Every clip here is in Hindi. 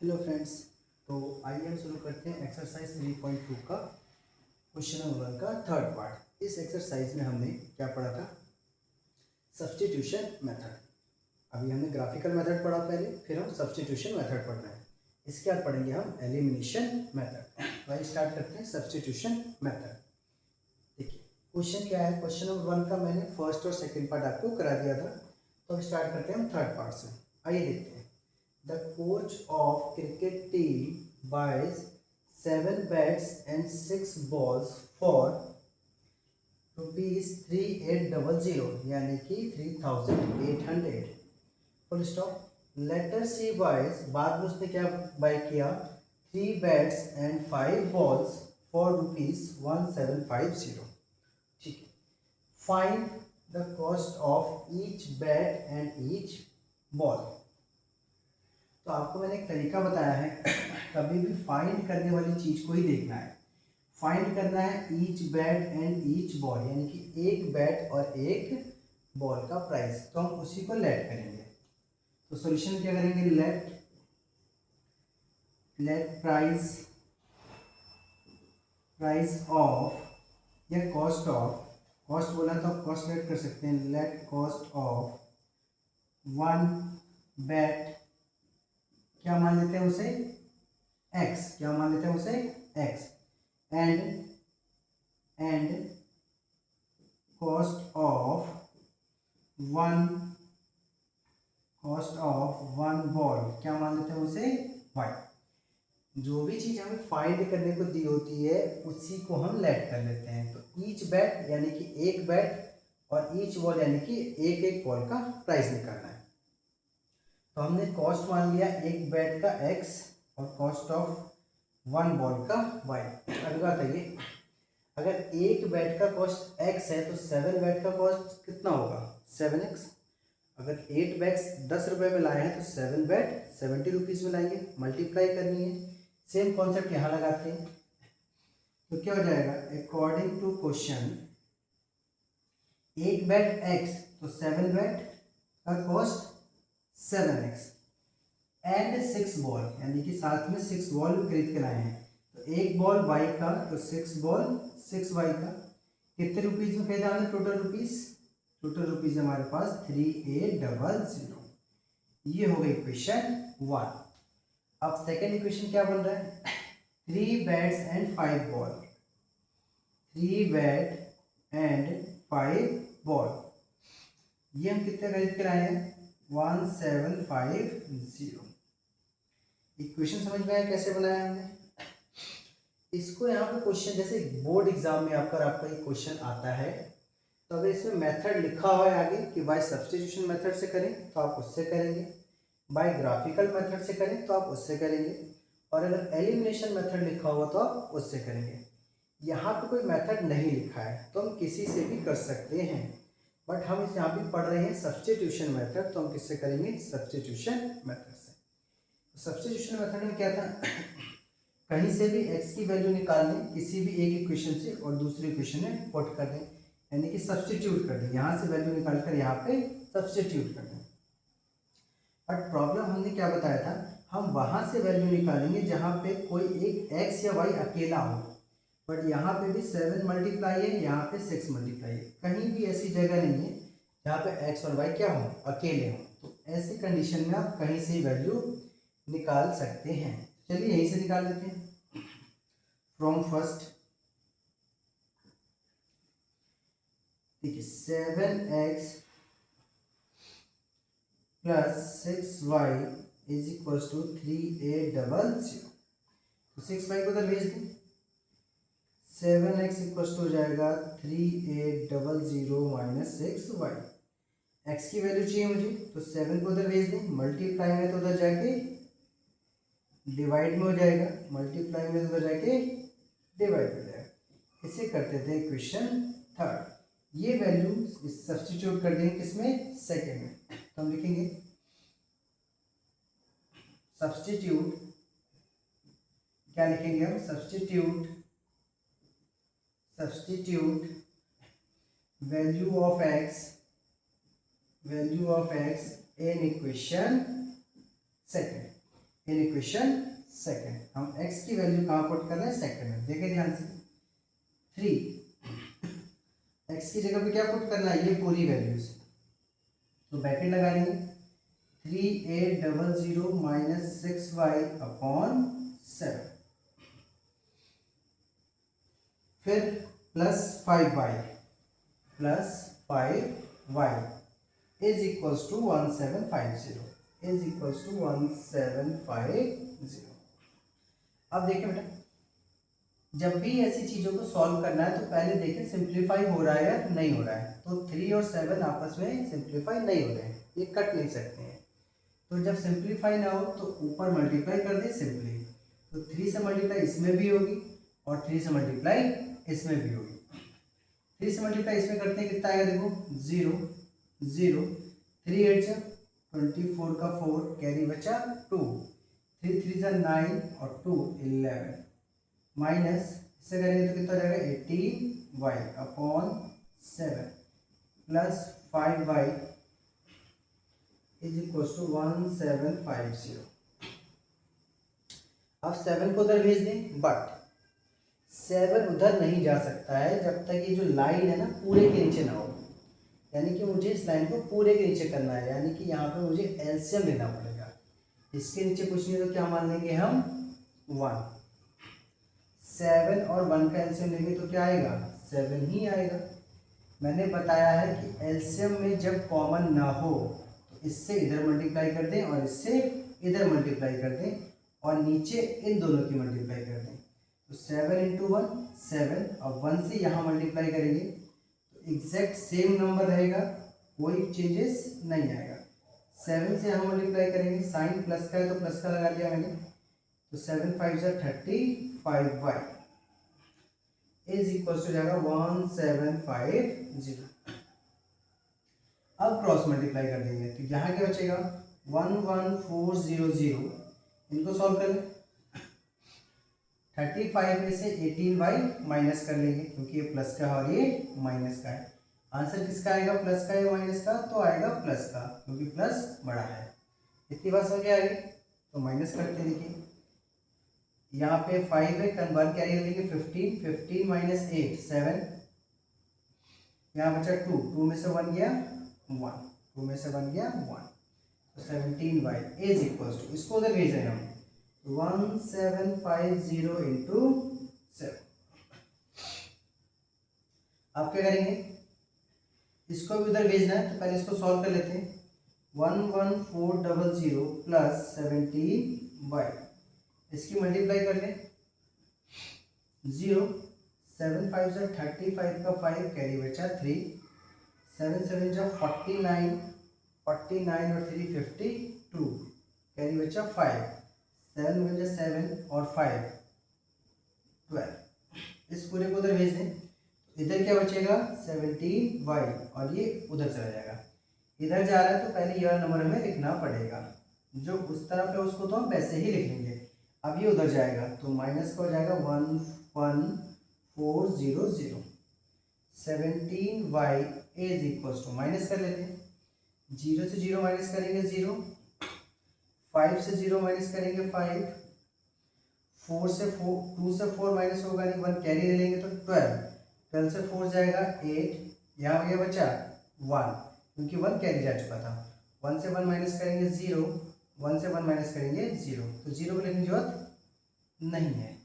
Hello friends. तो आइए हम शुरू करते हैं एक्सरसाइज 3.2 का क्वेश्चन नंबर 1 का थर्ड पार्ट। इस एक्सरसाइज में हमने क्या पढ़ा था? Substitution method. अभी हमने ग्राफिकल मेथड पढ़ा पहले, फिर हम सब्स्टिट्यूशन मेथड पढ़ रहे हैं। इसके बाद पढ़ेंगे हम एलिमिनेशन मेथड। तो आइए स्टार्ट करते हैं सब्स्टिट्यूशन मेथड। देखिए क्वेश्चन क्या है। क्वेश्चन नंबर 1 का मैंने फर्स्ट और सेकेंड पार्ट आपको करा दिया था, तो अब स्टार्ट करते हैं हम थर्ड पार्ट से। आइए देखते हैं। The coach of cricket team buys 7 bats and 6 balls for rupees 3800 यानी कि 3800 फुल स्टॉप। लेटर सी बाइज, बाद में उसने क्या बाय किया? 3 bats and 5 balls for rupees 1750। ठीक है। Find the cost of each bat and each ball. तो आपको मैंने एक तरीका बताया है, कभी भी फाइंड करने वाली चीज को ही देखना है। फाइंड करना है each bat and each ball, यानी कि एक बैट और एक बॉल का प्राइस। तो हम उसी को लेट करेंगे। तो सॉल्यूशन क्या करेंगे? लेट प्राइस ऑफ या कॉस्ट ऑफ, कॉस्ट बोला तो आप कॉस्ट लेट कर सकते हैं। Let cost of one bat, क्या मान लेते हैं उसे? एक्स। क्या मान लेते हैं उसे? X. And cost of one ball, क्या मान लेते हैं उसे? वाई। जो भी चीज हमें फाइंड करने को दी होती है उसी को हम लेट कर लेते हैं। तो ईच बैट यानी कि एक बैट और ईच बॉल यानी कि एक एक बॉल का प्राइस निकालना है। तो हमने कॉस्ट मान लिया एक बैट का एक्स और कॉस्ट ऑफ वन बॉल का वाई। अभी बताइए, अगर एक बैट का कॉस्ट एक्स है तो 7 बैट का कॉस्ट कितना होगा? 7x। अगर 8 बैट्स 10 रुपए में लाए हैं तो 7 बैट 70 रुपीज़ में लाएंगे। मल्टीप्लाई करनी है। सेम कॉन्सेप्ट यहाँ लगाते हैं तो क्या हो जाएगा? अकॉर्डिंग टू क्वेश्चन, एक बैट एक्स तो 7 बैट का कॉस्ट 7x एंड 6 बॉल, यानी कि साथ में 6 बॉल खरीद के लाए हैं। तो एक बॉल वाई का तो 6 बॉल 6 वाई का। कितने रुपीज में खरीदा हमने? टोटल रुपीज हमारे पास 3800। ये हो गई इक्वेशन 1। अब सेकेंड इक्वेशन क्या बन रहा है? 3 bats and 5 ball. 3 bat and 5 ball, ये हम कितने खरीद के लाए हैं? 1750। इक्वेशन समझ में आया कैसे बनाया हमने? इसको यहाँ पे क्वेश्चन, जैसे बोर्ड एग्जाम में आपका ये क्वेश्चन आता है, तो अगर इसमें मेथड लिखा हुआ है आगे कि बाय सब्स्टिट्यूशन मेथड से करें तो आप उससे करेंगे, बाय ग्राफिकल मेथड से करें तो आप उससे करेंगे, और अगर एलिमिनेशन मेथड लिखा हुआ तो आप उससे करेंगे। यहाँ पे कोई मेथड नहीं लिखा है तो हम किसी से भी कर सकते हैं, बट हम इस यहाँ पे पढ़ रहे हैं सब्स्टिट्यूशन मेथड, तो हम किससे करेंगे? सब्स्टिट्यूशन मेथड से। सब्स्टिट्यूशन मेथड में क्या था? कहीं से भी x की वैल्यू निकाल लें किसी भी एक इक्वेशन से और दूसरी इक्वेशन में पुट कर दें, यानी कि सब्स्टिट्यूट कर दें। यहाँ से वैल्यू निकाल कर यहाँ पे सब्स्टिट्यूट कर दें। बट प्रॉब्लम हमने क्या बताया था? हम वहाँ से वैल्यू निकालेंगे जहाँ पे कोई एक x या y अकेला हो। बट यहाँ पे भी 7 मल्टीप्लाई है, यहाँ पे 6 मल्टीप्लाई है। कहीं भी ऐसी जगह नहीं है जहाँ पे x और y क्या हो? अकेले हो। तो ऐसी कंडीशन में आप कहीं से वैल्यू निकाल सकते हैं। चलिए यहीं से निकाल लेते हैं। फ्रॉम फर्स्ट, देखिए 7x plus 6y is equal to 3800। तो 6y को उधर भेज दें। 7x इक्वल टू हो जाएगा 3800 माइनस 6y। x की वैल्यू चाहिए मुझे, तो 7 को उधर भेज दें। मल्टीप्लाई में तो उधर जाके डिवाइड में हो जाएगा, मल्टीप्लाई में तो उधर जाके डिवाइड हो जाएगा। इसे करते थे इक्वेशन थर्ड। ये वैल्यू सब्स्टिट्यूट कर देंगे किसमें? सेकेंड में। तो हम लिखेंगे सब्स्टिट्यूट, क्या लिखेंगे हम? Substitute value of x in equation second. In equation second. हम x की वैल्यू कहाँ पुट कर रहे हैं, सेकंड में। देखिए ध्यान से, 3 x की जगह पे क्या पुट करना है, ये पूरी वैल्यूज। तो ब्रैकेट लगा लेंगे, 3800 माइनस 6y अपॉन 7, फिर plus 5y is equals to 1750 is equals to 1750। अब देखिए बेटा, जब भी ऐसी चीज़ों को सॉल्व करना है तो पहले देखें सिंप्लीफाई हो रहा है या नहीं हो रहा है। तो 3 और 7 आपस में सिंप्लीफाई नहीं हो रहे हैं, ये कट नहीं सकते हैं। तो जब सिंप्लीफाई ना हो तो ऊपर मल्टीप्लाई कर दें सिंपली। तो 3 से मल्टीप्लाई इसमें भी होगी और 3 से मल्टीप्लाई इसमें भी होगी। 3 से मल्टीप्लाई इसमें करते हैं, कितना आएगा देखो, 0 0, 3 8 जा 24 का 4, कैरी बचा 2, 3 3 जा 9 और 2 11, माइनस इससे करेंगे तो कितना जाएगा 18y upon 7 plus 5y is equal to 1750। अब 7 को उधर भेज दें, बट 7 उधर नहीं जा सकता है जब तक ये जो लाइन है ना पूरे के नीचे ना हो। यानी कि मुझे इस लाइन को पूरे के नीचे करना है, यानी कि यहाँ पे मुझे एलसीएम लेना पड़ेगा। इसके नीचे कुछ नहीं तो क्या मान लेंगे हम, 1। 7 और 1 का एलसीएम लेंगे तो क्या आएगा, 7 ही आएगा। मैंने बताया है कि एलसीएम में जब कॉमन ना हो तो इससे इधर मल्टीप्लाई कर दें और इससे इधर मल्टीप्लाई कर दें और नीचे इन दोनों की मल्टीप्लाई कर दें। तो 7 इंटू 1 7, अब 1 से यहाँ मल्टीप्लाई करेंगे तो एग्जैक्ट सेम नंबर रहेगा, कोई चेंजेस नहीं आएगा। 7 से यहाँ मल्टीप्लाई करेंगे, साइन प्लस का है तो प्लस का लगा लिया मैंने, तो 7 5 जा 35y इज इक्वल टू जाएगा 1750। अब क्रॉस मल्टीप्लाई कर देंगे तो यहाँ क्या बचेगा, 11400, इनको सॉल्व कर लें। 35 में से 18y माइनस कर लेंगे क्योंकि ये प्लस का है और ये माइनस का है। आंसर किसका आएगा, प्लस का या माइनस का, तो आएगा प्लस का क्योंकि प्लस बड़ा है। इतनी बात समझ आ गई। तो माइनस करते देखिए, यहाँ पे 5 है, कन्वर्ट कैरी लेंगे 15, 15 माइनस 8 7, यहाँ बचा 2, 2 में से 1 गया 1, 2 में से 1 गया 1, तो 17y इज इक्वल टू, इसको उधर भेज रहे हैं हम, 1750 इंटू 7। आप क्या करेंगे, इसको भी उधर भेजना है तो पहले इसको सॉल्व कर लेते हैं। 11400 प्लस 17y, इसकी मल्टीप्लाई कर लें, 0 7 5 जा 35 का 5, कैरी बचा 3, 7 7 जा 49, 49 और 3 52, कैरी बचा 5, 7 1 जा 7 और 5 12। इस पूरे को उधर भेज दें, इधर क्या बचेगा 17y और ये उधर चला जाएगा। इधर जा रहा है तो पहले यह नंबर हमें लिखना पड़ेगा, जो उस तरफ है उसको तो हम वैसे ही लिख लेंगे। अब ये उधर जाएगा तो माइनस का हो जाएगा 11400, 17y is equal to, minus कर लेते हैं, 0 से 0 माइनस करेंगे 0, 5 से 0 माइनस करेंगे 5, 4 से 4, 2 से 4 माइनस होगा नहीं, 1 कैरी ले लेंगे तो 12, 12 से 4 जाएगा 8, यहाँ ये बचा 1 क्योंकि 1 कैरी जा चुका था, 1 से 1 माइनस करेंगे 0, 1 से 1 माइनस करेंगे 0, तो 0 को लिखने की जरूरत नहीं है।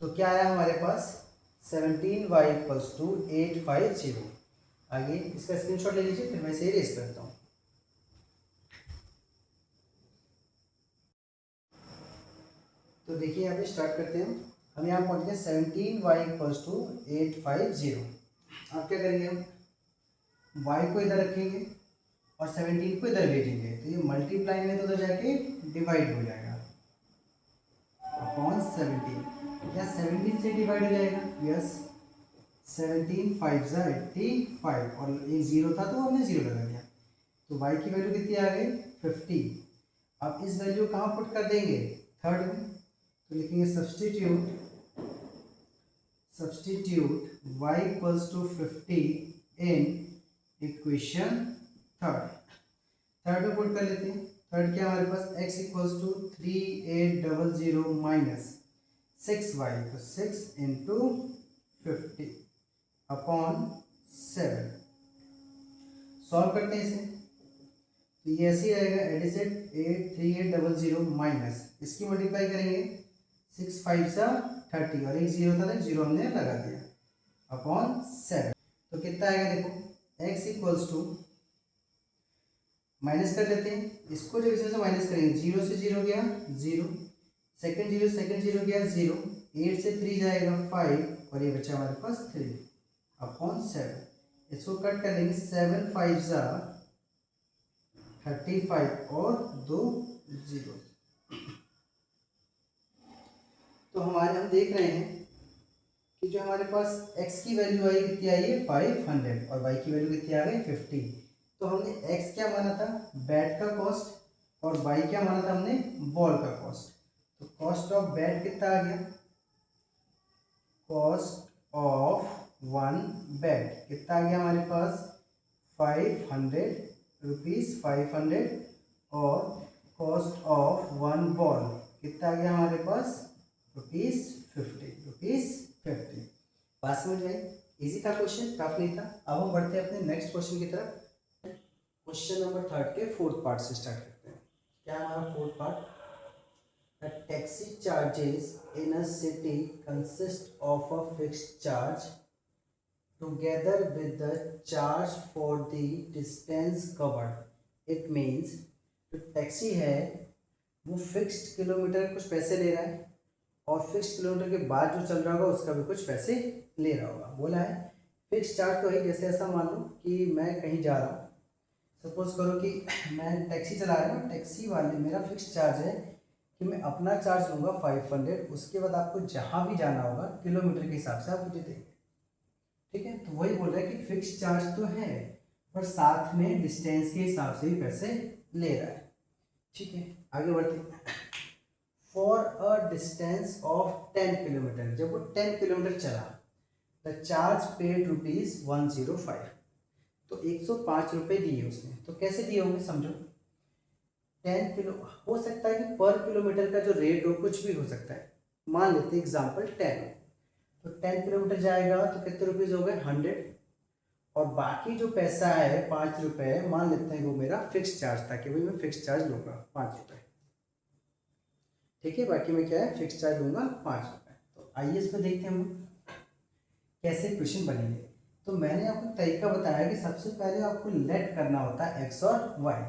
तो क्या आया हमारे पास, 17y इक्वल्स टू 850। आगे इसका स्क्रीनशॉट ले लीजिए, फिर मैं इसे इरेज करता हूँ। तो देखिए यहाँ पे स्टार्ट करते हैं हम यहाँ पहुँच गए 17y इक्वल्स टू 850। अब क्या करेंगे, हम y को इधर रखेंगे और 17 को इधर भेजेंगे, तो ये मल्टीप्लाई में तो उधर जाके डिवाइड हो जाएगा अपॉन 17, क्या 17 से डिवाइड हो जाएगा, यस 17 5 जा 85 और एक 0 था तो हमने 0 लगा दिया, तो y की वैल्यू कितनी आ गई 50। अब इस वैल्यू कहाँ पुट कर देंगे, थर्ड में, तो लिखेंगे substitute y equals to 50 in equation third में पुट कर लेते हैं। थर्ड क्या हमारे पास x equals to 3800 minus 6y, तो 6 इंटू 50 अपॉन 7। सॉल्व करते हैं इसे, तो ये ऐसे ही रहेगा। एडिसेट 83800 माइनस इसकी मल्टीप्लाई करेंगे 6 5 सा 30 और एक जीरो था ना, जीरो हमने लगा दिया अपॉन 7। तो कितना आएगा देखो, x इक्वल्स टू माइनस कर लेते हैं इसको, जब इसमें से माइनस करेंगे जीरो से जीरो गया जीरो, सेकंड जीरो गया जीरो, 8 से 3 जाएगा 5 और ये बचा हमारे पास 3 अपॉन 7। इसको कट कर लेंगे, 7 5 सा 35 और 2 जीरो। तो हमारे हम देख रहे हैं कि जो हमारे पास x की वैल्यू आई कितनी आई है 500 और y की वैल्यू कितनी आ गई 50। तो हमने x क्या माना था, बैट का कॉस्ट, और y क्या माना था हमने, बॉल का कॉस्ट। तो कॉस्ट ऑफ बैट कितना आ गया, कॉस्ट ऑफ वन बैट कितना आ गया हमारे पास 500 रुपीज़ 500, और कॉस्ट ऑफ वन बॉल कितना आ गया हमारे पास ₹50। बात समझ में आई? इजी था क्वेश्चन, टफ नहीं था। अब हम बढ़ते हैं अपने नेक्स्ट क्वेश्चन की तरफ। क्वेश्चन नंबर 3 के फोर्थ पार्ट से स्टार्ट करते हैं। क्या है हमारा fourth part, the taxi charges in a city consist of a fixed charge together with the charge for the distance covered. It means जो टैक्सी है वो फिक्स्ड किलोमीटर कुछ पैसे ले रहा है और फिक्स्ड किलोमीटर के बाद जो चल रहा होगा उसका भी कुछ पैसे ले रहा होगा। बोला है फिक्स्ड चार्ज तो है, जैसे ऐसा मान लो कि मैं कहीं जा रहा हूँ, सपोज करो कि मैं टैक्सी चला रहा हूँ, टैक्सी वाले मेरा फिक्स्ड चार्ज है कि मैं अपना चार्ज लूँगा 500, उसके बाद आपको जहाँ भी जाना होगा किलोमीटर के हिसाब से आप मुझे देंगे। ठीक है, तो वही बोल रहा है कि फिक्स्ड चार्ज तो है पर साथ में डिस्टेंस के हिसाब से भी पैसे ले रहा है। ठीक है, आगे बढ़ते हैं। For a distance of 10 kilometre, जब वो 10 किलोमीटर चला, द चार्ज पेड ₹105, तो 105 रुपये दिए उसने। तो कैसे दिए होंगे समझो, 10 किलो हो सकता है कि पर किलोमीटर का जो रेट हो कुछ भी हो सकता है। मान लेते हैं एग्जाम्पल 10, तो 10 किलोमीटर जाएगा तो कितने रुपीज़ हो गए 100, और बाकी जो पैसा है 5 रुपये, मान लेते हैं वो मेरा फिक्स चार्ज था कि भाई मैं फिक्स चार्ज लूँगा 5 रुपये। ठीक है, बाकी मैं क्या है फिक्स चार्ज लूँगा 5 रुपये। तो आइए इसमें देखते हैं हम कैसे क्वेश्चन बनेंगे। तो मैंने आपको तरीका बताया कि सबसे पहले आपको लेट करना होता है एक्स और वाई।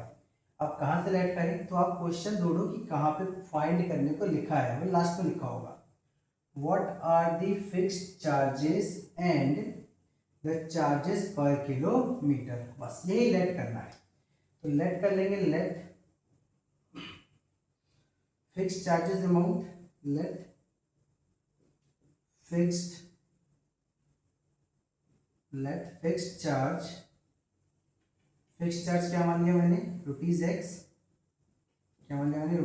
अब कहाँ से लेट करें, तो आप क्वेश्चन ढूंढो कि कहाँ पे फाइंड करने को लिखा है, वो लास्ट में लिखा होगा What are the fixed charges and the charges per kilometer, बस यही लेट करना है। तो लेट कर लेंगे, let fixed charges amount, let fixed charge क्या मान लिया मैंने ₹x, क्या मान लिया मैंने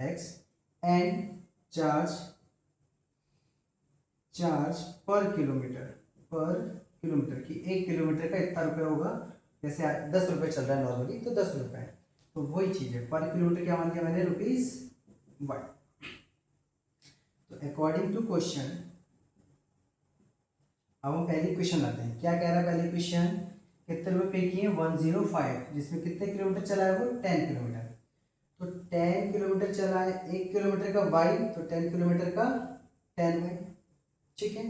₹x, and charge per kilometre की 1 किलोमीटर का इतना रुपये होगा, जैसे 10 रुपये चल रहा है नॉर्मली तो 10 रुपये, तो वही चीज़ है। पर किलोमीटर क्या मान लिया मैंने ₹1। तो अकॉर्डिंग टू क्वेश्चन, अब हम पहले क्वेश्चन लाते हैं। क्या कह रहा है पहले क्वेश्चन, कितने रुपये पे किए 105, जिसमें कितने किलोमीटर चला है वो 10 किलोमीटर। तो 10 किलोमीटर चला है, 1 किलोमीटर का बाई, तो 10 किलोमीटर का 10 बाई। ठीक है,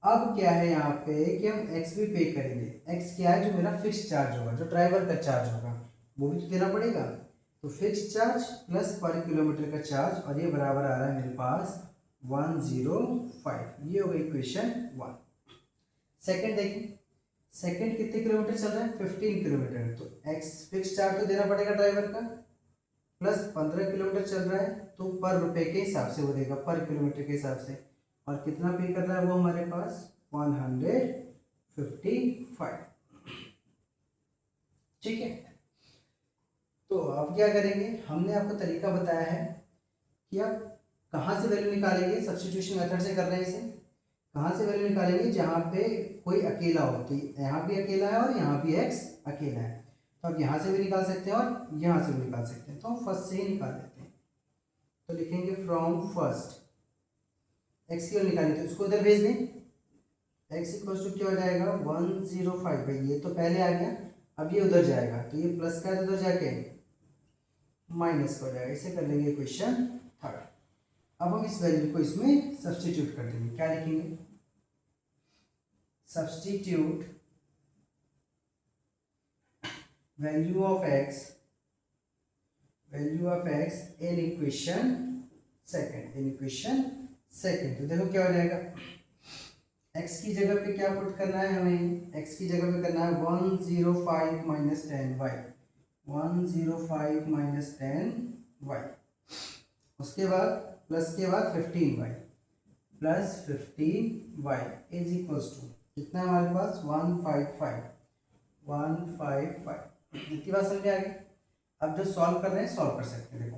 अब क्या है यहाँ पे कि हम x भी पे करेंगे। x क्या है, जो मेरा फिक्स चार्ज होगा, जो ड्राइवर का चार्ज होगा वो भी तो देना पड़ेगा। तो फिक्स चार्ज प्लस पर किलोमीटर का चार्ज, और ये बराबर आ रहा है मेरे पास 105। ये हो गई क्वेश्चन 1। सेकंड देखिए, सेकंड कितने किलोमीटर चल रहा है 15 किलोमीटर, तो x फिक्स चार्ज तो देना पड़ेगा ड्राइवर का, प्लस 15 किलोमीटर चल रहा है तो पर रुपये के हिसाब से वो देगा, पर किलोमीटर के हिसाब से। और कितना पे कर रहा है वो हमारे पास 155। ठीक है, तो अब क्या करेंगे, हमने आपको तरीका बताया है कि आप कहाँ से वैल्यू निकालेंगे, सब्स्टिट्यूशन मेथड से कर रहे हैं इसे। कहाँ से वैल्यू निकालेंगे, जहाँ पे कोई अकेला हो, तो यहाँ भी अकेला है और यहाँ भी x अकेला है। तो आप यहाँ से भी निकाल सकते हैं और यहाँ से भी निकाल सकते हैं, तो हम फर्स्ट से ही निकाल देते हैं। तो लिखेंगे फ्रॉम फर्स्ट एक्स की वैल्यू निकालनी, तो उसको उधर भेज दें। एक्स इक्वल टू क्या हो जाएगा 105, भाई ये तो पहले आ गया, अब ये उधर जाएगा तो ये प्लस का है, तो उधर जाके माइनस का हो जाएगा। इसे कर लेंगे क्वेश्चन थर्ड। अब हम इस वैल्यू को इसमें सब्सटीट्यूट कर देंगे। क्या लिखेंगे, substitute value of x in equation second. तो देखो क्या हो जाएगा, x की जगह पे क्या पुट करना है हमें, x की जगह पे करना है 105 माइनस 10y, 105 माइनस 10y, उसके बाद प्लस के बाद 15y plus 15y is equals to कितना है हमारे पास 155 इतनी बात समझ आ गई। अब जो सॉल्व कर रहे हैं सॉल्व कर सकते हैं। देखो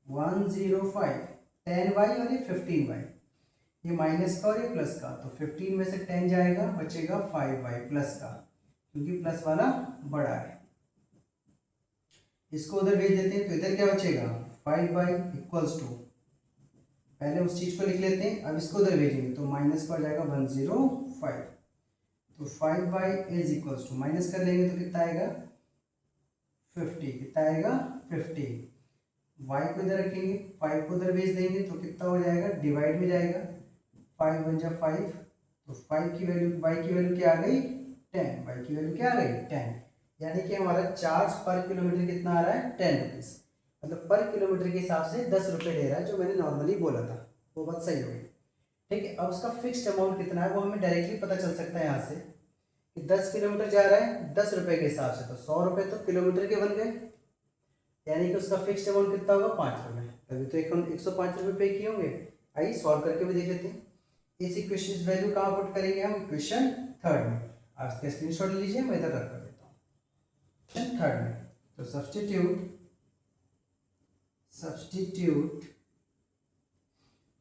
105 10y और ये 15y, ये माइनस का और ये प्लस का, तो 15 में से 10 जाएगा, बचेगा 5y प्लस का, क्योंकि प्लस वाला बड़ा है। इसको उधर भेज देते हैं, तो इधर क्या बचेगा 5y इक्वल्स टू, पहले उस चीज को लिख लेते हैं, अब इसको उधर भेजेंगे तो माइनस का हो जाएगा 105, तो 5y is equals to minus कर लेंगे तो कितना आएगा 50, कितना आएगा 50। y को इधर रखेंगे, 5 को उधर भेज देंगे तो कितना हो जाएगा, डिवाइड में जाएगा, 5 वन जा 5, तो 5 की वैल्यू y की वैल्यू क्या आ गई 10, y की वैल्यू क्या आ गई 10, यानी कि हमारा चार्ज पर किलोमीटर कितना आ रहा है 10 रुपीज़, मतलब पर किलोमीटर के हिसाब से 10 रुपये ले रहा है, जो मैंने नॉर्मली बोला था वो बात सही हो गई। ठीक है, अब उसका फिक्स्ड अमाउंट कितना है वो हमें डायरेक्टली पता चल सकता है यहाँ से कि 10 किलोमीटर जा रहा है 10 रुपये के हिसाब से, तो 100 रुपये तो किलोमीटर के बन गए, यानी कि उसका फिक्स्ड अमाउंट कितना होगा 5 रुपये। तभी तो 105 रुपये पे किए होंगे। आइए सॉल्व करके भी देख लेते हैं। इस इक्वेशन वैल्यू कहाँ पुट करेंगे हम, इक्वेशन थर्ड में। आप इसका स्क्रीनशॉट लीजिए, मैं इधर रख कर देता हूँ इक्वेशन थर्ड में। तो substitute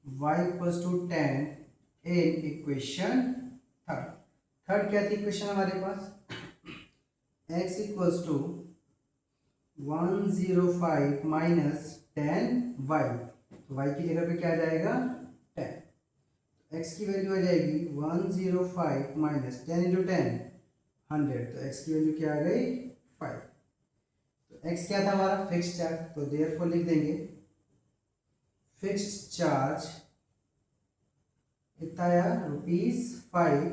y equals to 10 in equation third क्या थी इक्वेशन हमारे पास, x equals to 105 minus 10y, तो y की जगह पे क्या आ जाएगा 10, x की वैल्यू आ जाएगी 105 माइनस 10 इंटू 10 100, तो x की वैल्यू क्या आ गई 5। तो x क्या था हमारा फिक्स्ड चार्ज, तो देयरफॉर लिख देंगे फिक्स्ड चार्ज कितना आया ₹5,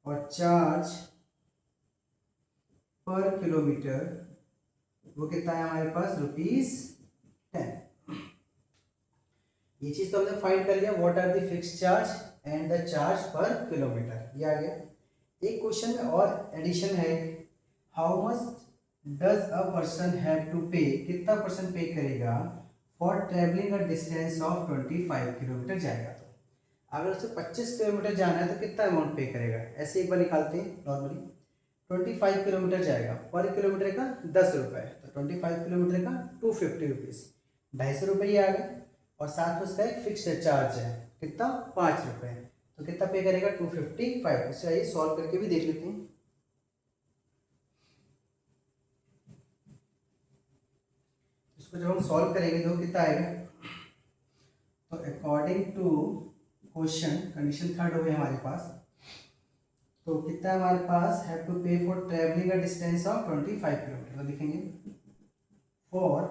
और चार्ज पर किलोमीटर वो कितना है हमारे पास ₹10। ये चीज तो हमने फाइंड कर लिया, what are the fixed charge and the charge per kilometre, ये आ गया। एक क्वेश्चन में और एडिशन है, how much does a person have to pay, कितना पर्सन पे करेगा for travelling a distance of 25 kilometre जाएगा, तो अगर उसे 25 किलोमीटर जाना है तो कितना अमाउंट पे करेगा। ऐसे एक बार निकालते हैं नॉर्मली, 25 किलोमीटर जाएगा, पर किलोमीटर का 10 रुपये, तो 25 किलोमीटर का 250 रुपीज़, 250 रुपये आ गए, और साथ में उसका एक फिक्स्ड चार्ज है कितना 5 रुपये, तो कितना पे करेगा 255। इसे आइए सॉल्व करके भी देख लेते हैं। इसको जब हम सॉल्व करेंगे तो कितना आएगा, तो according to question condition third हो गई हमारे पास, तो कितना हमारे पास have to pay for travelling a distance of 25 kilometre, तो लिखेंगे फॉर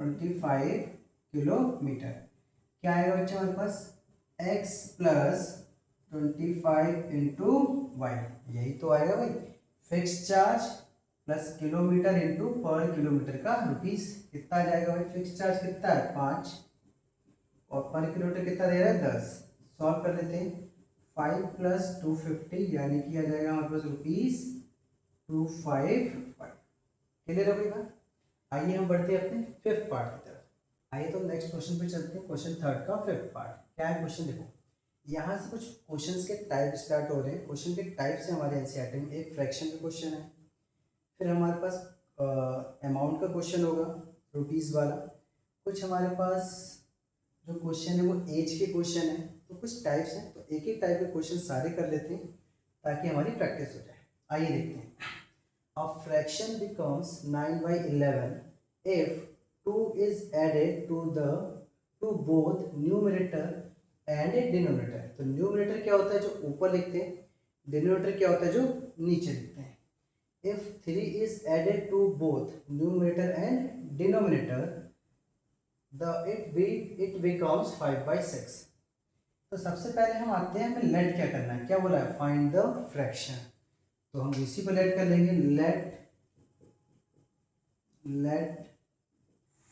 25 किलोमीटर क्या आएगा बच्चा हमारे पास x प्लस 25 इंटू वाई, यही तो आएगा भाई, fix charge plus kilometre into पर किलोमीटर का रुपीस, कितना आ जाएगा भाई, फिक्स चार्ज कितना है 5 और पर किलोमीटर कितना दे रहा है 10। सॉल्व कर लेते हैं, 5 प्लस 250 यानी कि आ जाएगा हमारे पास ₹255। क्लियर हो गई बात। आइए हम बढ़ते हैं अपने फिफ्थ पार्ट की तरफ। आइए तो नेक्स्ट क्वेश्चन पे चलते हैं, क्वेश्चन थर्ड का फिफ्थ पार्ट। क्या है क्वेश्चन, देखो यहाँ से कुछ क्वेश्चंस के टाइप स्टार्ट हो रहे हैं। क्वेश्चन के टाइप से हमारे एनसीईआरटी में एक फ्रैक्शन का क्वेश्चन है, फिर हमारे पास अमाउंट का क्वेश्चन होगा रुपीज़ वाला, कुछ हमारे पास जो क्वेश्चन है वो एज के क्वेश्चन है, तो कुछ टाइप्स हैं, तो एक एक टाइप के क्वेश्चन सारे कर लेते हैं ताकि हमारी प्रैक्टिस हो जाए। आइए देखते हैं। A fraction becomes 9 by 11 if 2 is added to both numerator and denominator. तो न्यूमरेटर क्या होता है जो ऊपर लिखते हैं, डिनोमिनेटर क्या होता है जो नीचे लिखते हैं. If 3 is added to both numerator and denominator, it becomes 5 by 6. तो सबसे पहले हम आते हैं, हमें लेट क्या करना है, क्या बोला है, फाइंड द फ्रैक्शन. तो हम इसी को लेट कर लेंगे, let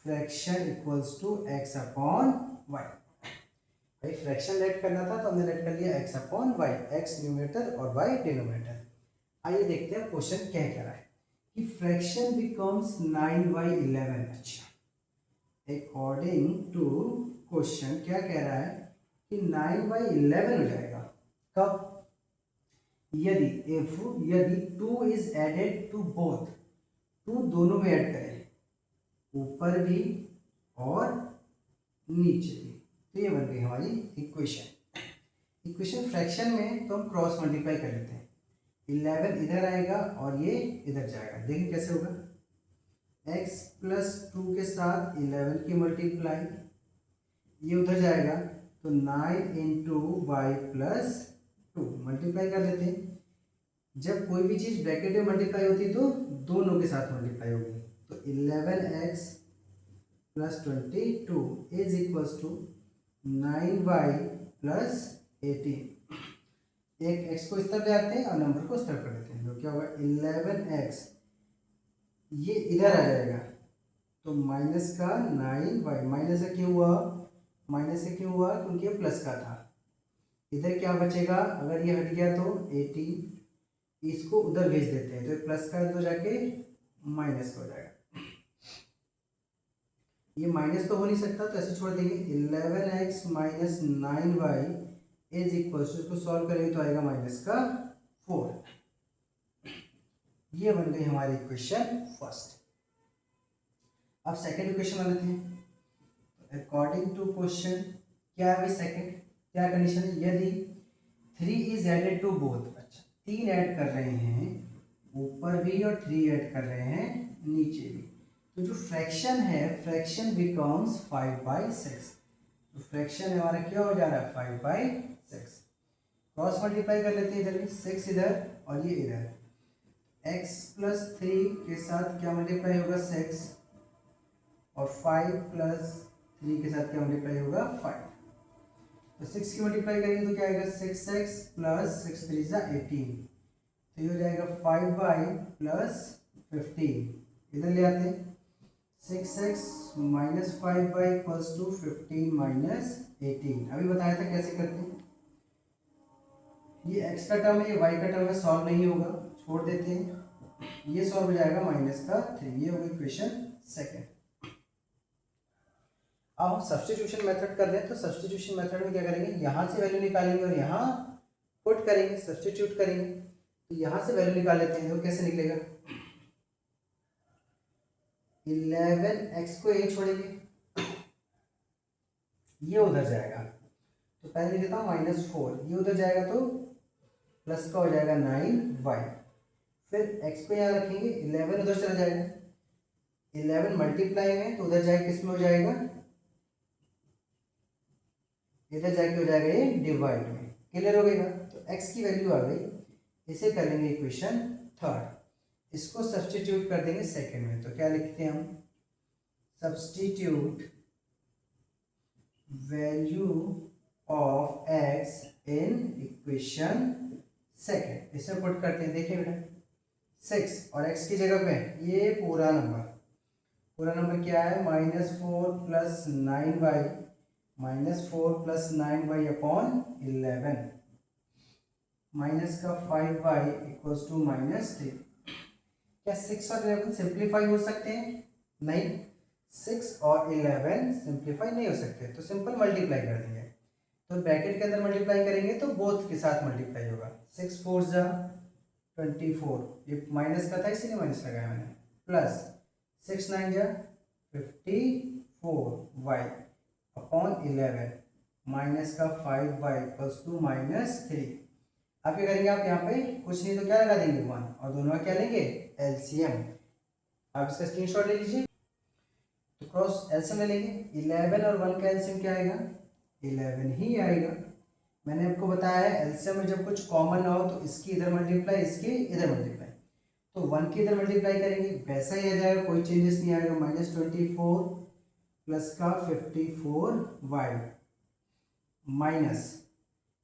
fraction equals to x upon y. भाई फ्रैक्शन लेट करना था तो हमने लेट कर लिया x upon y, x numerator और y डिनोमिनेटर. आइए देखते हैं क्वेश्चन क्या कह रहा है कि फ्रैक्शन बिकम्स 9 by 11. अच्छा, अकॉर्डिंग टू क्वेश्चन क्या कह रहा है कि 9 by 11 हो जाएगा. कब, यदि 2 इज एडेड टू बोथ, 2 दोनों में ऐड करें, ऊपर भी और नीचे भी. तो ये बन गई हमारी इक्वेशन फ्रैक्शन में. तो हम क्रॉस मल्टीप्लाई कर लेते हैं, 11 इधर आएगा और ये इधर जाएगा. देखिए कैसे होगा, x प्लस 2 के साथ 11 की मल्टीप्लाई, ये उधर जाएगा तो 9 इंटू वाई प्लस 2 मल्टीप्लाई कर लेते हैं. जब कोई भी चीज़ ब्रैकेट में मल्टीप्लाई होती है तो दोनों के साथ मल्टीप्लाई होगी. तो 11x plus 22 is equals to 9y plus 18. एक x को इस तरफ ले आते हैं और नंबर को इस तरफ कर देते हैं. तो क्या होगा, 11x ये इधर आ जाएगा तो माइनस का 9y. माइनस से क्यों हुआ, क्योंकि ये प्लस का था. इधर क्या बचेगा, अगर ये हट गया तो 18, इसको उधर भेज देते हैं तो प्लस का तो जाके माइनस हो जाएगा. ये माइनस तो हो नहीं सकता तो ऐसे छोड़ देंगे. 11x minus 9y is equal to, इसको सॉल्व करेंगे तो आएगा माइनस का 4. ये बन गई हमारी इक्वेशन फर्स्ट. अब सेकेंड इक्वेशन बना लेते हैं. अकॉर्डिंग टू क्वेश्चन क्या है सेकेंड, क्या कंडीशन है, यदि 3 इज एडेड टू बोथ. अच्छा, 3 ऐड कर रहे हैं ऊपर भी और 3 ऐड कर रहे हैं नीचे भी. तो जो फ्रैक्शन है, फ्रैक्शन बिकम्स 5 by 6. तो फ्रैक्शन हमारा क्या हो जा रहा है, 5 by 6. क्रॉस मल्टीप्लाई कर लेते हैं, इधर भी 6 इधर और ये इधर. x प्लस 3 के साथ क्या मल्टीप्लाई होगा, 6, और 5 प्लस 3 के साथ क्या मल्टीप्लाई होगा, 5. तो 6 की मल्टीप्लाई करेंगे तो क्या आएगा, 6x प्लस 6 3 जा 18. तो ये हो जाएगा 5y प्लस 15. इधर ले आते हैं, 6x minus 5y equals to 15 minus 18. अभी बताया था कैसे करते हैं. ये x का टर्म है, ये y का टर्म है, सॉल्व नहीं होगा, छोड़ देते हैं. ये सॉल्व हो जाएगा माइनस का 3. ये होगी इक्वेशन सेकेंड. अब हम सब्स्टिट्यूशन मेथड कर रहे हैं. तो सब्स्टिट्यूशन मेथड में क्या करेंगे, यहाँ से वैल्यू निकालेंगे और यहाँ पुट करेंगे, सब्स्टिट्यूट करेंगे. तो यहाँ से वैल्यू निकाल लेते हैं. तो कैसे निकलेगा, 11x को यही छोड़ेंगे, ये उधर जाएगा तो पहले लिख देता हूँ -4. ये उधर जाएगा तो प्लस का हो जाएगा 9y. फिर x को यहाँ रखेंगे, 11 उधर चला जाएगा, 11 मल्टीप्लाई में तो उधर जाके किस में हो जाएगा, इधर जाके हो जाएगा ये डिवाइड में. क्लियर हो गएगा. तो x की वैल्यू आ गई. इसे कर लेंगे इक्वेशन थर्ड. इसको सब्स्टिट्यूट कर देंगे सेकंड में. तो क्या लिखते हैं हम, substitute value of x in equation second. इसमें पुट करते हैं. देखिए बेटा 6 और x की जगह पे ये पूरा नंबर क्या है, -4 plus 9y, -4 plus 9y upon 11, minus का 5y इक्वल्स टू -3. क्या 6 और 11 सिंप्लीफाई हो सकते हैं, नहीं. 6 और 11 सिंप्लीफाई नहीं हो सकते, तो सिंपल मल्टीप्लाई कर देंगे. तो ब्रैकेट के अंदर मल्टीप्लाई करेंगे तो बोथ के साथ मल्टीप्लाई होगा. 6 4 जा 24, ये माइनस का था इसीलिए माइनस लगाया मैंने, प्लस 6 9 जा 54y अपॉन 11, माइनस का 5y इक्वल्स टू -3. आप क्या करेंगे, आप यहाँ पे कुछ नहीं तो क्या लगा देंगे 1. और दोनों का क्या लेंगे, एलसीएम। आप इसका स्क्रीनशॉट ले लीजिए। तो क्रॉस एलसीएम ले लेंगे, 11 और 1 का एलसीएम क्या आएगा, 11 ही आएगा। मैंने आपको बताया है एलसीएम में जब कुछ कॉमन ना हो तो इसकी इधर मल्टीप्लाई, इसकी इधर मल्टीप्लाई, तो 1 की इधर मल्टीप्लाई करेंगे, वैसा ही आ जाएगा, कोई चेंजेस नहीं आएगा। -24 प्लस का 54y माइनस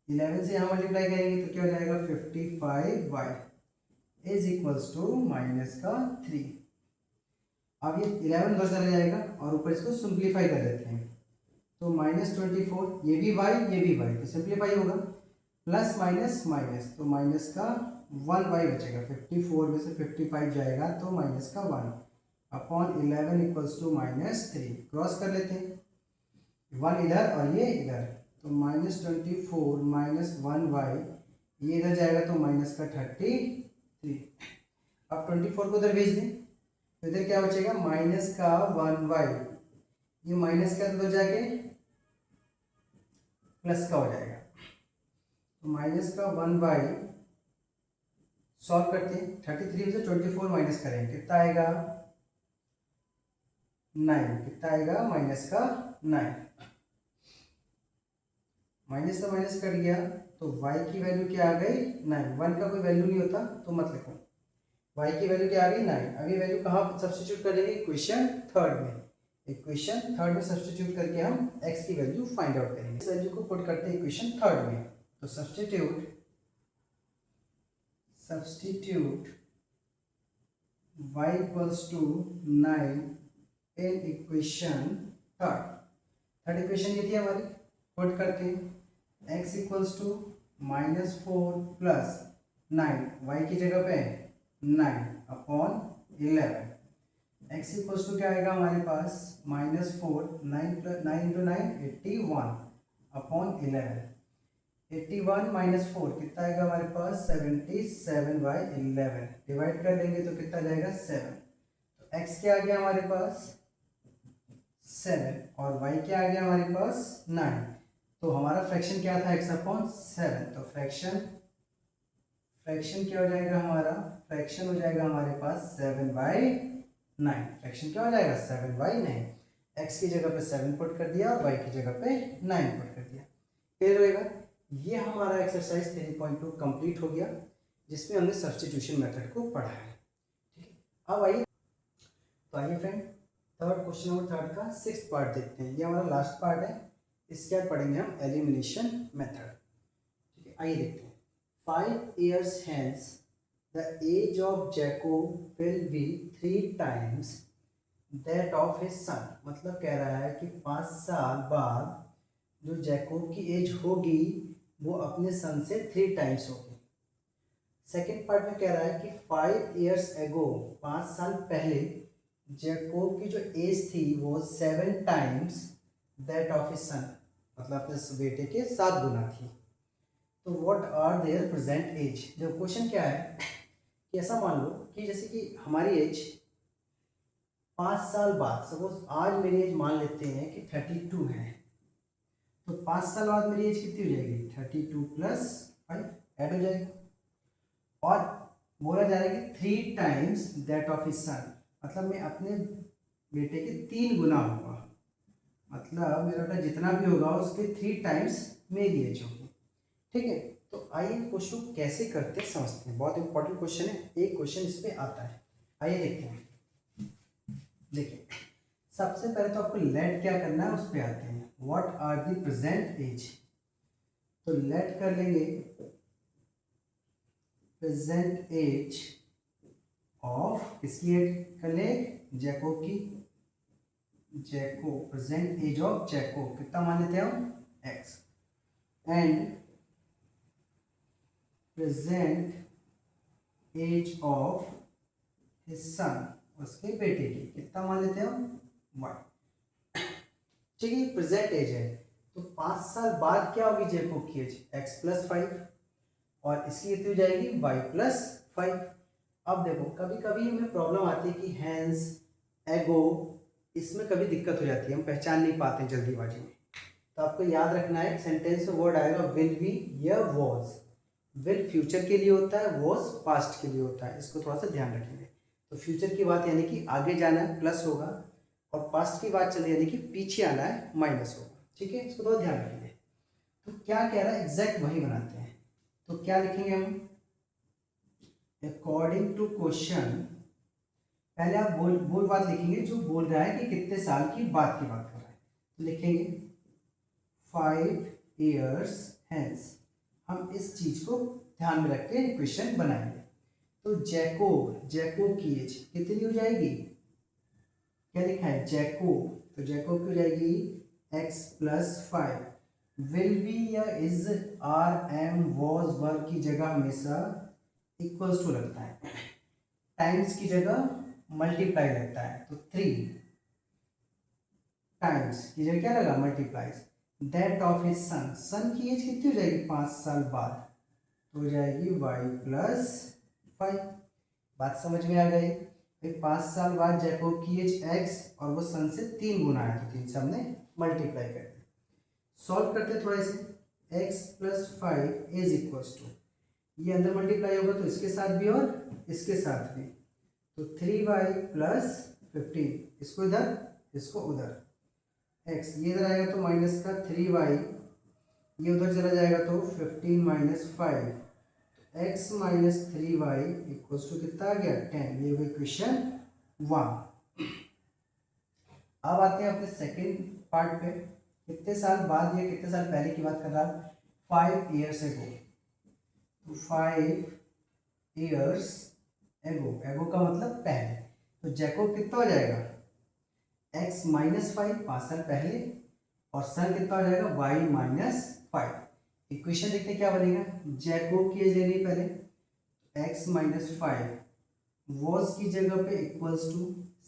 11 से यहाँ मल्टीप्लाई करेंगे तो क्या हो जाएगा 55y is equals to minus का 3। अब ये 11 उधर चला जाएगा और ऊपर इसको सिंप्लीफाई कर देते हैं, तो -24, ये भी y ये भी y, तो सिंप्लीफाई होगा, प्लस माइनस माइनस, तो माइनस का 1y बचेगा, 54 में से 55 जाएगा तो माइनस का 1 अपॉन 11 इक्वल्स टू -3। क्रॉस कर लेते हैं, 1 इधर और ये इधर, तो -24 माइनस 1y, ये इधर जाएगा तो माइनस का 33। अब 24 को इधर भेज दें तो इधर क्या बचेगा, माइनस का 1y, ये माइनस का अंदर जाके प्लस का हो जाएगा, तो माइनस का 1y सॉल्व करते हैं, 33 में से 24 माइनस करेंगे, कितना आएगा 9, कितना आएगा माइनस का 9, माइनस से माइनस कट गया तो y की वैल्यू क्या आ गई 9, 1 का कोई वैल्यू नहीं होता तो मत लिखो, y की वैल्यू क्या आ गई 9। अभी वैल्यू कहाँ सब्स्टिट्यूट करेंगे, इक्वेशन थर्ड में, इक्वेशन थर्ड में सब्स्टिट्यूट करके हम x की वैल्यू फाइंड आउट करेंगे। इस वैल्यू को पुट करते हैं इक्वेशन थर्ड में, तो substitute y equals to 9 in equation third equation ये थी हमारी, पुट करते हैं x equals to -4 plus 9, y की जगह पे 9 अपॉन 11, x इक्वल्स टू क्या आएगा हमारे पास -4, 9 प्लस 9 इंटू 9 81 अपॉन 11, 81 माइनस 4 कितना आएगा हमारे पास 77/11, डिवाइड कर देंगे तो कितना जाएगा 7, तो x क्या आ गया हमारे पास 7 और y क्या आ गया हमारे पास 9, तो हमारा फ्रैक्शन क्या था x अपॉन 7, तो फ्रैक्शन क्या हो जाएगा हमारा, फ्रैक्शन हो जाएगा हमारे पास 7/9, फ्रैक्शन क्या हो जाएगा 7/9, x की जगह पे 7 पुट कर दिया और y की जगह पे 9 पुट कर दिया, क्लियर होएगा। ये हमारा एक्सरसाइज 3.2 कंप्लीट हो गया, जिसमें हमने सब्स्टिट्यूशन मेथड को पढ़ा है, ठीक है। अब आइए, तो आइए friend third question number third का 6th पार्ट देखते हैं, ये हमारा लास्ट पार्ट है, इसके बाद पढ़ेंगे हम एलिमिनेशन मेथड, ठीक है। आइए देखते हैं, 5 years hence the age of Jacob will be 3 times that of his son, मतलब कह रहा है कि 5 साल बाद जो जैकोब की एज होगी वो अपने सन से 3 टाइम्स होगी। सेकेंड पार्ट में कह रहा है कि 5 years ago, 5 साल पहले जैकोब की जो एज थी वो 7 times that of his son, मतलब अपने बेटे के 7 गुना थी। तो what are their present age, जो क्वेश्चन क्या है कि ऐसा मान लो कि जैसे कि हमारी एज 5 साल बाद, सपोज आज मेरी एज मान लेते हैं कि 32 है, तो 5 साल बाद मेरी एज कितनी हो जाएगी 32 प्लस 5 ऐड हो जाएगी, और बोला जा रहा है कि 3 times that of his son, मतलब मैं अपने बेटे के 3 गुना होगा, मतलब मेरा बेटा जितना भी होगा उसके 3 टाइम्स मेरी एज होगी, ठीक है। तो आइए क्वेश्चन को कैसे करते हैं समझते हैं, बहुत इंपॉर्टेंट क्वेश्चन है, एक क्वेश्चन इस पे आता है, आइए देखते हैं। देखिए सबसे पहले तो आपको लेट क्या करना है उस पे आते हैं, what are the present age, तो लेट कर लेंगे प्रेजेंट एज ऑफ, किसकी एज कर ले, जैकोब की, Jacob, present age of Jacob कितना मान लेते हैं हम x, and present age of his son, उसके बेटे की कितना मान लेते हैं हम y, ठीक है। प्रेजेंट एज है तो 5 साल बाद क्या होगी जैकोब की एज x प्लस 5, और इसकी कितनी हो जाएगी y प्लस 5। अब देखो कभी कभी हमें प्रॉब्लम आती है कि हैंस, एगो, इसमें कभी दिक्कत हो जाती है, हम पहचान नहीं पाते हैं जल्दीबाजी में, तो आपको याद रखना है सेंटेंस में वर्ड आएगा विल बी या वॉज, विल फ्यूचर के लिए होता है, वॉज पास्ट के लिए होता है, इसको थोड़ा सा ध्यान रखेंगे। तो फ्यूचर की बात यानी कि आगे जाना है प्लस होगा, और पास्ट की बात चले यानी कि पीछे आना है माइनस होगा। ठीक है, इसको थोड़ा ध्यान रखेंगे। तो क्या कह रहा है एग्जैक्ट वही बनाते हैं। तो क्या लिखेंगे हम, अकॉर्डिंग टू क्वेश्चन, पहले आप बोल बात लिखेंगे जो बोल रहा है कि कितने साल की बात कर रहा है। तो लिखेंगे 5 years hence, हम इस चीज को ध्यान में रख के क्वेश्चन बनाएंगे। तो जैकोब की एज कितनी हो जाएगी, क्या लिखा है जैकोब, तो जैकोब की हो जाएगी x+5। विल बी या is, are am was were की जगह हमेशा इक्वल्स टू लगता है, टाइम्स की जगह मल्टीप्लाई लगता है। तो 3 टाइम्स की जगह क्या लगा multiplies, that of his son, son की एज कितनी हो जाएगी 5 साल बाद, तो हो जाएगी y+5। बात समझ में आ गई। फिर 5 साल बाद जैकोब की एज x और वो सन से 3 गुना है, तो 3 से हमने मल्टीप्लाई कर दिया। सॉल्व करते थोड़ा इसे, x+5 इज इक्वल्स टू, ये अंदर मल्टीप्लाई होगा तो इसके साथ भी और इसके साथ भी, तो 3y+15, इसको इधर इसको उधर, x ये इधर आएगा तो माइनस का 3y, ये उधर चला जाएगा तो 15 - 5, x - 3y इक्वल्स टू कितना आ गया 10। ये हुई क्वेश्चन 1। अब आते हैं अपने सेकेंड पार्ट पे, कितने साल बाद या कितने साल पहले की बात कर रहा है, 5 years ago। तो 5 years ago, एगो का मतलब पहले, तो जैकोब कितना हो जाएगा x-5 5 साल पहले, और सन कितना हो जाएगा y-5। इक्वेशन देखते क्या बनेगा, जैकोब की एज लेनी पहले, x-5 वॉज की जगह पे equals to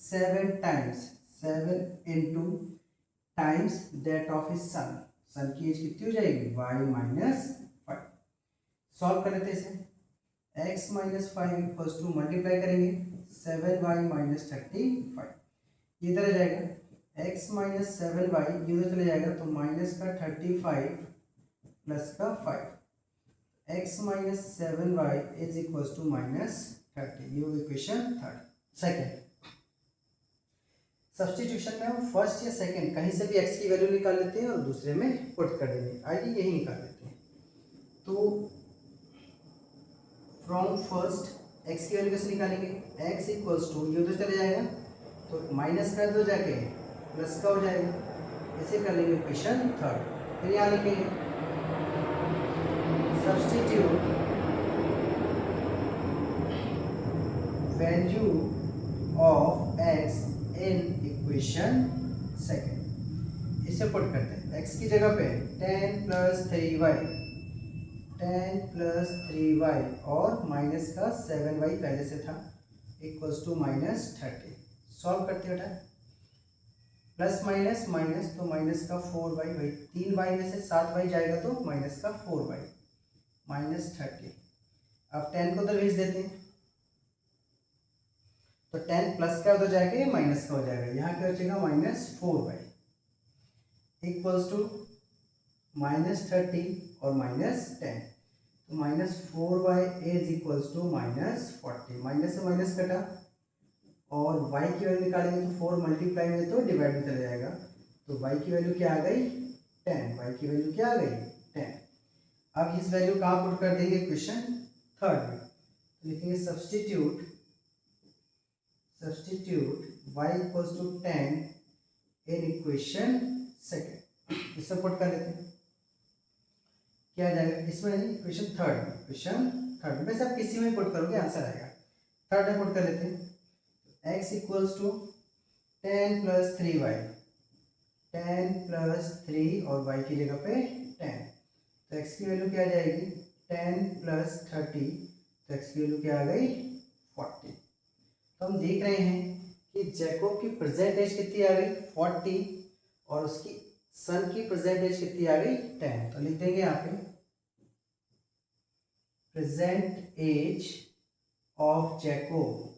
7 times, 7 into times that of his son, son की एज कितनी हो जाएगी y-5। सॉल्व कर लेते इसे, x-5 इक्वल्स टू मल्टीप्लाई करेंगे 7y-35, ये इधर आ जाएगा, x-7y ये उधर चले जाएगा तो माइनस का 35 प्लस का 5, x-7y इज इक्वल्स टू -30। ये होगी क्वेश्चन थर्ड। सेकेंड सब्सटीट्यूशन में हम फर्स्ट या सेकेंड कहीं से भी x की वैल्यू निकाल लेते हैं और दूसरे में पुट कर देंगे, आइए यही निकाल लेते हैं। तो फ्रॉम फर्स्ट x की वैल्यू कैसे निकालेंगे, x इक्वल्स टू ये उधर चले जाएगा तो माइनस कर दो जाके प्लस का हो जाएगा, इसे कर लेंगे क्वेश्चन थर्ड। फिर यहाँ लिखेंगे substitute value of x in equation second, इसे पुट करते हैं x की जगह पे 10 + 3y, 10 + 3y और माइनस का 7y पहले से था इक्वल्स टू -30। सॉल्व करते बेटा, प्लस माइनस माइनस तो माइनस का 4y, भाई 3y में से 7y जाएगा तो माइनस का 4y -30। अब 10 को उधर भेज देते हैं तो 10 प्लस का उधर जाएगा माइनस का हो जाएगा, यहाँ क्या बचेगा -4y इक्वल्स टू -30 और -10, तो -4y is equals to -40, minus से माइनस कटा और y की वैल्यू निकालेंगे तो 4 मल्टीप्लाई में तो डिवाइड में चला जाएगा, तो y की वैल्यू क्या आ गई 10, y की वैल्यू क्या आ गई 10। अब इस वैल्यू कहाँ पुट कर देंगे क्वेश्चन थर्ड में, तो लिखेंगे substitute y equals to 10 in equation second, इसे पुट कर लेते हैं क्या आ जाएगा इसमें, इक्वेशन थर्ड में, वैसे आप किसी में पुट करोगे आंसर आएगा, थर्ड में पुट कर लेते हैं x इक्वल्स टू 10 + 3y, 10 + 3 और y की जगह पे 10, तो x की वैल्यू क्या आ जाएगी 10 + 30, तो x की वैल्यू क्या आ गई 40। तो हम देख रहे हैं कि जैकोब की प्रेजेंट एज कितनी आ गई 40 और उसकी सन की प्रेजेंट एज कितनी आ गई 10, तो लिख देंगे यहाँ पे प्रेजेंट एज ऑफ जैकोब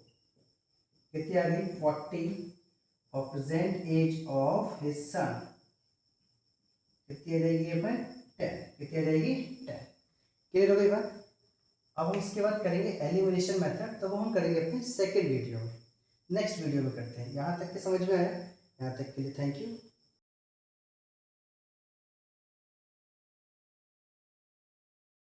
कितनी आ गई 40 और present age of his son कितनी आ जाएगी अपने 10, कितनी आ जाएगी 10। क्लियर हो गई बात। अब हम इसके बाद करेंगे एलिमिनेशन मेथड, तो वो हम करेंगे अपने सेकेंड वीडियो में, नेक्स्ट वीडियो में करते हैं। यहाँ तक के समझ में आया? यहाँ तक के लिए थैंक यू।